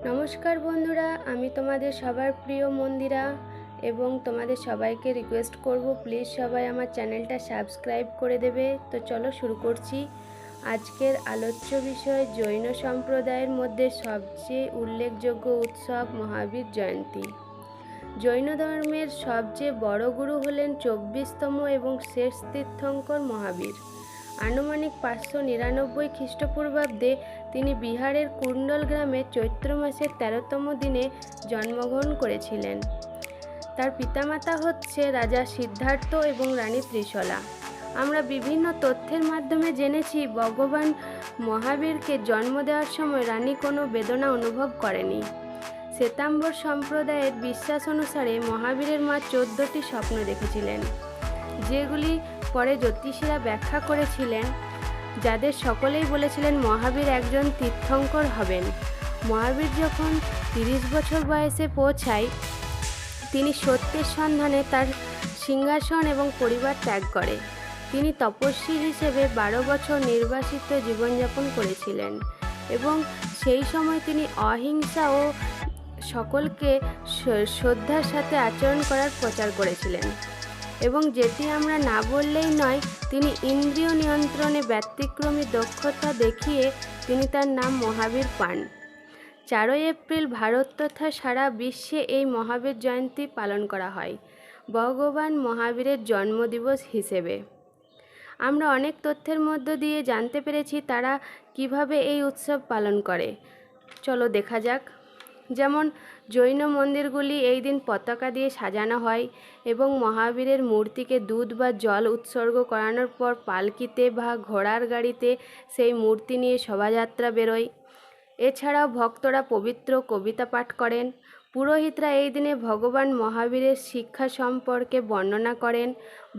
নমস্কার বন্ধুরা, আমি তোমাদের সবার প্রিয় মন্দিরা এবং তোমাদের সবাইকে রিকোয়েস্ট করব প্লিজ সবাই আমার চ্যানেলটা সাবস্ক্রাইব করে দেবে। তো চলো শুরু করছি। আজকের আলোচ্য বিষয় জৈন সম্প্রদায়ের মধ্যে সবচেয়ে উল্লেখযোগ্য উৎসব মহাবীর জয়ন্তী। জৈন ধর্মের সবচেয়ে বড় গুরু হলেন 24তম এবং শেষ তীর্থঙ্কর মহাবীর। আনুমানিক 599 খ্রিস্টপূর্বাব্দে তিনি বিহারের কুণ্ডল গ্রামে চৈত্র মাসের 13তম দিনে জন্মগ্রহণ করেছিলেন। তার পিতামাতা হচ্ছে রাজা সিদ্ধার্থ এবং রানী ত্রিশলা। আমরা বিভিন্ন তথ্যের মাধ্যমে জেনেছি ভগবান মহাবীরকে জন্ম দেওয়ার সময় রানী কোনো বেদনা অনুভব করেনি। শ্বেতাম্বর সম্প্রদায়ের বিশ্বাস অনুসারে মহাবীরের মা 14টি স্বপ্ন দেখেছিলেন, যেগুলি পরে জ্যোতিষীরা ব্যাখ্যা করেছিলেন, যাদের সকলেই বলেছিলেন মহাবীর একজন তীর্থঙ্কর হবেন। মহাবীর যখন 30 বছর বয়সে পৌঁছায়, তিনি সত্যের সন্ধানে তার সিংহাসন এবং পরিবার ত্যাগ করে। তিনি তপস্বী হিসেবে 12 বছর নির্বাসিত জীবনযাপন করেছিলেন এবং সেই সময় তিনি অহিংসা ও সকলকে শ্রদ্ধার সাথে আচরণ করার প্রচার করেছিলেন। এবং যেটি আমরা না বললেই নয়, তিনি ইন্দ্রিয় নিয়ন্ত্রণে ব্যতিক্রমী দক্ষতা দেখিয়ে তিনি তার নাম মহাবীর পান। 4 এপ্রিল ভারত তথা সারা বিশ্বে এই মহাবীর জয়ন্তী পালন করা হয় ভগবান মহাবীরের জন্মদিবস হিসেবে। আমরা অনেক তথ্যের মধ্য দিয়ে জানতে পেরেছি তারা কিভাবে এই উৎসব পালন করে। চলো দেখা যাক। যেমন জৈন মন্দিরগুলি এই দিন পতাকা দিয়ে সাজানো হয় এবং মহাবীরের মূর্তিকে দুধ বা জল উৎসর্গ করানোর পর পালকিতে বা ঘোড়ার গাড়িতে সেই মূর্তি নিয়ে শোভাযাত্রা বেরোয়। এছাড়াও ভক্তরা পবিত্র কবিতা পাঠ করেন। পুরোহিতরা এই দিনে ভগবান মহাবীরের শিক্ষা সম্পর্কে বর্ণনা করেন।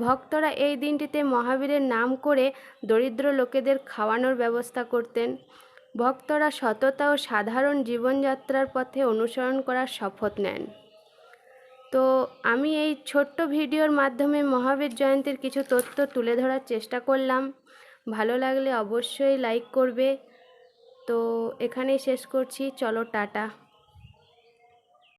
ভক্তরা এই দিনটিতে মহাবীরের নাম করে দরিদ্র লোকেদের খাওয়ানোর ব্যবস্থা করতেন। ভক্তরা সততা ও সাধারণ জীবনযাত্রার পথে অনুসরণ করার শপথ নেন। তো আমি এই ছোট্ট ভিডিওর মাধ্যমে মহাবীর জয়ন্তীর কিছু তথ্য তুলে ধরার চেষ্টা করলাম। ভালো লাগলে অবশ্যই লাইক করবে। তো এখানেই শেষ করছি। চলো টাটা।